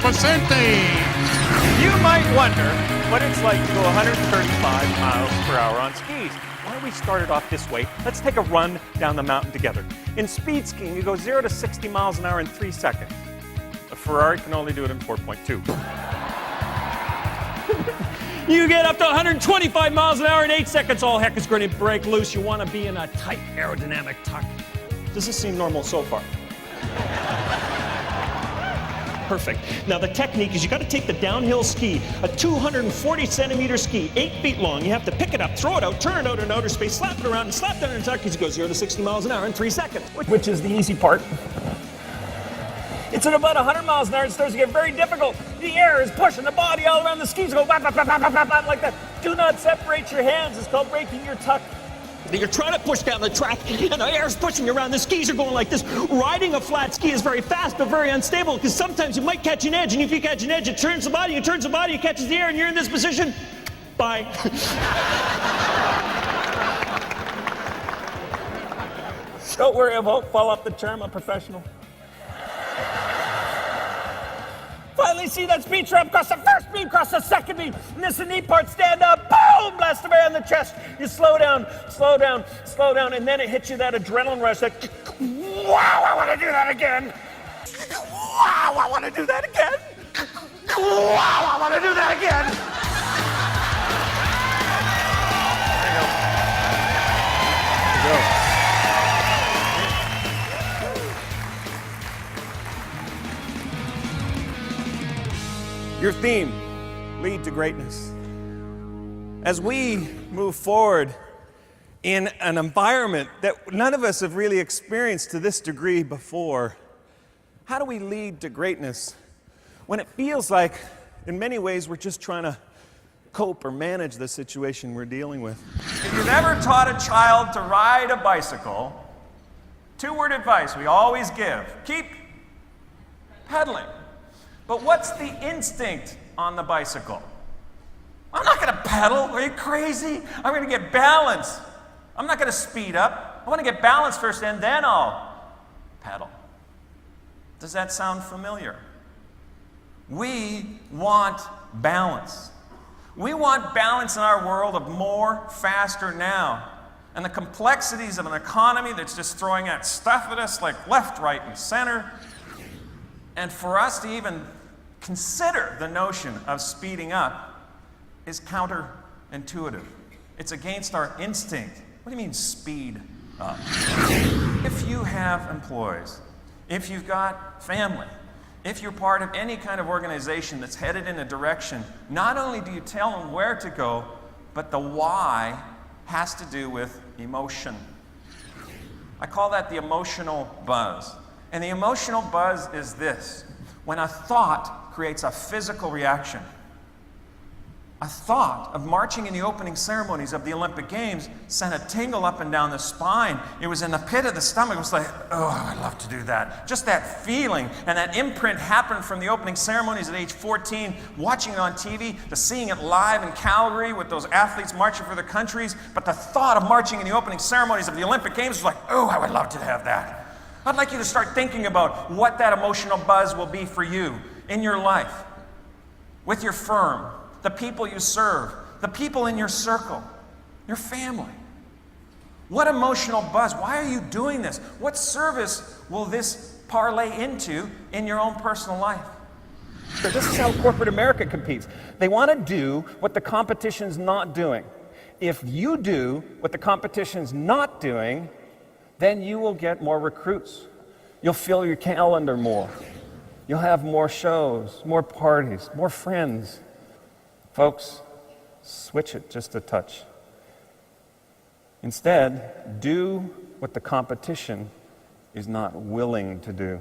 Poscente. You might wonder what it's like to go 135 miles per hour on skis. Why we started off this way, let's take a run down the mountain together. In speed skiing, you go 0 to 60 miles an hour in 3 seconds. A Ferrari can only do it in 4.2. You get up to 125 miles an hour in 8 seconds, all heck is going to break loose. You want to be in a tight aerodynamic tuck. Does this seem normal so far? Perfect. Now the technique is you got to take the downhill ski, a 240 centimeter ski, 8 feet long. You have to pick it up, throw it out, turn it out in outer space, slap it around, and slap down in a tuck because you go 0 to 60 miles an hour in 3 seconds, which is the easy part. It's at about 100 miles an hour. It starts to get very difficult. The air is pushing the body all around the skis. Go bap, bap, bap, bap, bap, bap, like that. Do not separate your hands. It's called breaking your tuck. You're trying to push down the track, and the air's pushing you around. The skis are going like this. Riding a flat ski is very fast, but very unstable, because sometimes you might catch an edge, and if you catch an edge, it turns the body, it catches the air, and you're in this position. Bye. Don't worry, I won't fall off the chair. I'm a professional. Finally see that speed trap cross the first beam, cross the second beam. Miss the knee part, stand up, boom, blast the air in the chest. You slow down, and then it hits you that adrenaline rush. That, wow, I want to do that again. Wow, I want to do that again. Wow, I want to do that again. There you go. Your theme, lead to greatness. As we move forward in an environment that none of us have really experienced to this degree before, how do we lead to greatness when it feels like, in many ways, we're just trying to cope or manage the situation we're dealing with? If you've ever taught a child to ride a bicycle, 2-word advice we always give: keep pedaling. But what's the instinct on the bicycle? I'm not going to pedal. Are you crazy? I'm going to get balance. I'm not going to speed up. I want to get balance first, and then I'll pedal. Does that sound familiar? We want balance. We want balance in our world of more, faster, now. And the complexities of an economy that's just throwing at stuff at us like left, right, and center. And for us to even consider the notion of speeding up is counterintuitive. It's against our instinct. What do you mean, speed up? If you have employees, if you've got family, if you're part of any kind of organization that's headed in a direction, not only do you tell them where to go, but the why has to do with emotion. I call that the emotional buzz. And the emotional buzz is this: when a thought creates a physical reaction. A thought of marching in the opening ceremonies of the Olympic Games sent a tingle up and down the spine. It was in the pit of the stomach. It was like, oh, I'd love to do that. Just that feeling and that imprint happened from the opening ceremonies at age 14, watching it on TV, to seeing it live in Calgary with those athletes marching for their countries. But the thought of marching in the opening ceremonies of the Olympic Games was like, oh, I would love to have that. I'd like you to start thinking about what that emotional buzz will be for you in your life, with your firm, the people you serve, the people in your circle, your family. What emotional buzz? Why are you doing this? What service will this parlay into in your own personal life? So this is how corporate America competes. They want to do what the competition's not doing. If you do what the competition's not doing, then you will get more recruits. You'll fill your calendar more. You'll have more shows, more parties, more friends. Folks, switch it just a touch. Instead, do what the competition is not willing to do.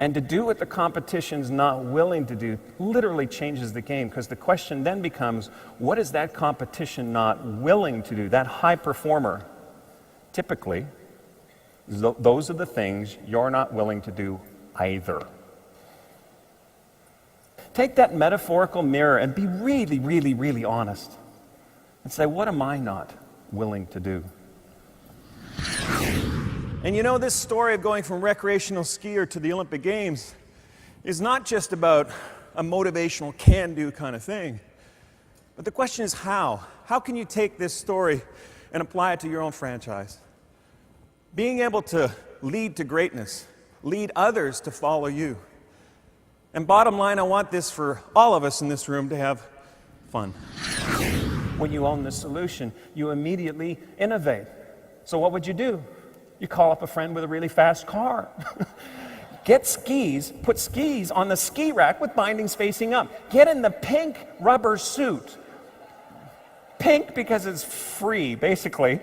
And to do what the competition's not willing to do literally changes the game, because the question then becomes, what is that competition not willing to do? That high performer, typically, those are the things you're not willing to do either. Take that metaphorical mirror and be really, really, really honest and say, what am I not willing to do? And you know, this story of going from recreational skier to the Olympic Games is not just about a motivational can-do kind of thing, but the question is how. How can you take this story and apply it to your own franchise? Being able to lead to greatness, lead others to follow you. And bottom line, I want this for all of us in this room to have fun. When you own the solution, you immediately innovate. So what would you do? You call up a friend with a really fast car. Get skis, put skis on the ski rack with bindings facing up. Get in the pink rubber suit. Pink because it's free, basically.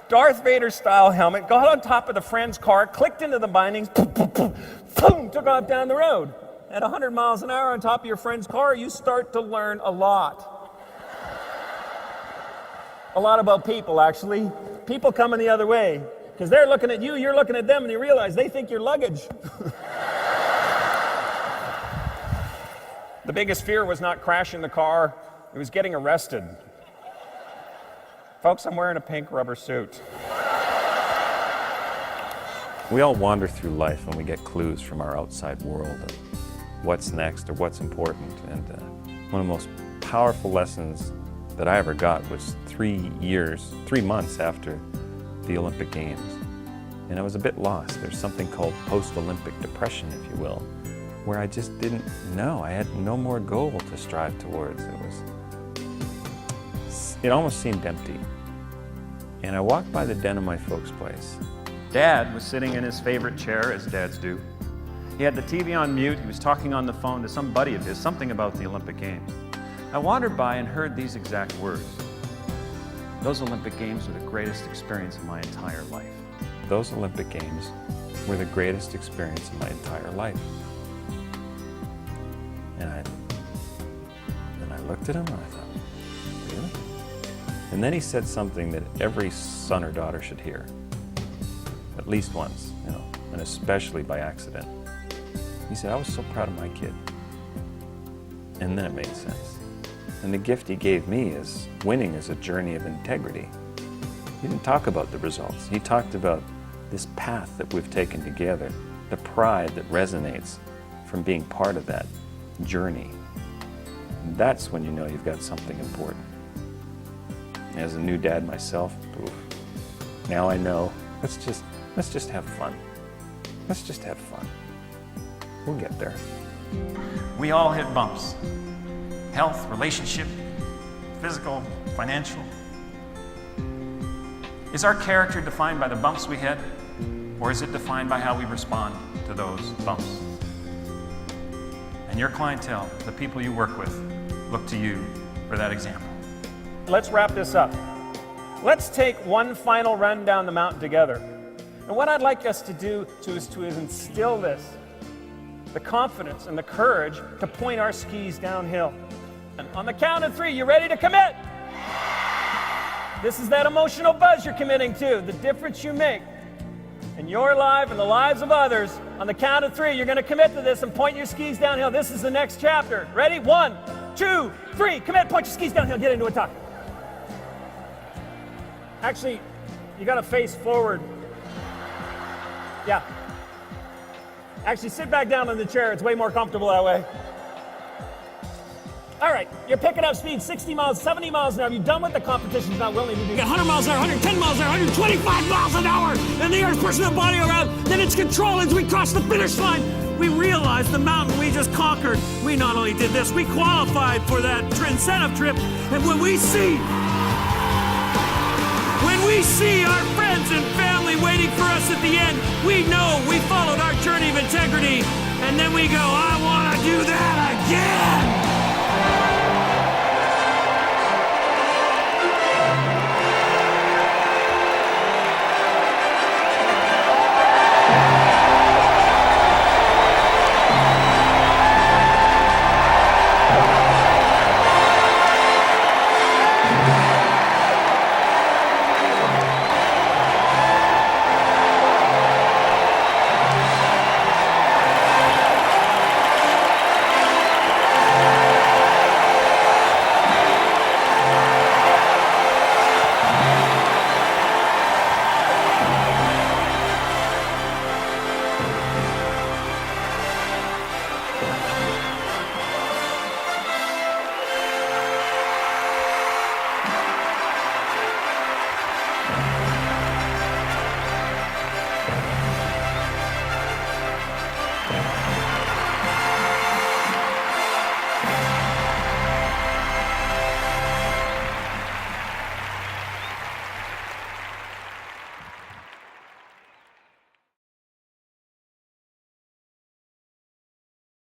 Darth Vader style helmet, got on top of the friend's car, clicked into the bindings, boom, took off down the road. At 100 miles an hour on top of your friend's car, you start to learn a lot. A lot about people, actually. People coming the other way. Because they're looking at you, you're looking at them, and you realize they think you're luggage. The biggest fear was not crashing the car, it was getting arrested. Folks, I'm wearing a pink rubber suit. We all wander through life and we get clues from our outside world of what's next or what's important. And one of the most powerful lessons that I ever got was 3 months after the Olympic Games. And I was a bit lost. There's something called post-Olympic depression, if you will, where I just didn't know. I had no more goal to strive towards. It almost seemed empty. And I walked by the den of my folks' place. Dad was sitting in his favorite chair, as dads do. He had the TV on mute. He was talking on the phone to some buddy of his, something about the Olympic Games. I wandered by and heard these exact words. Those Olympic Games were the greatest experience of my entire life. Those Olympic Games were the greatest experience of my entire life. And I looked at him and I thought, really? And then he said something that every son or daughter should hear, at least once, and especially by accident. He said, I was so proud of my kid. And then it made sense. And the gift he gave me is winning is a journey of integrity. He didn't talk about the results. He talked about this path that we've taken together, the pride that resonates from being part of that journey. And that's when you know you've got something important. As a new dad myself, now I know, let's just have fun. Let's just have fun. We'll get there. We all hit bumps. Health, relationship, physical, financial. Is our character defined by the bumps we hit, or is it defined by how we respond to those bumps? And your clientele, the people you work with, look to you for that example. Let's wrap this up. Let's take one final run down the mountain together. And what I'd like us to do is to instill this, the confidence and the courage to point our skis downhill. And on the count of 3, you ready to commit? This is that emotional buzz you're committing to, the difference you make in your life and the lives of others. On the count of 3, you're going to commit to this and point your skis downhill. This is the next chapter. Ready? 1, 2, 3. Commit, point your skis downhill, get into a tuck. Actually, you got to face forward. Yeah. Actually, sit back down in the chair. It's way more comfortable that way. All right, you're picking up speed, 60 miles, 70 miles an hour. You're done with the competition. You're not willing to do. You get 100 miles an hour, 110 miles an hour, 125 miles an hour, and the air's pushing the body around. Then it's control as we cross the finish line. We realized the mountain we just conquered. We not only did this, we qualified for that incentive trip. And when we see our friends and family waiting for us at the end, we know we followed our journey of integrity. And then we go, I want to do that again.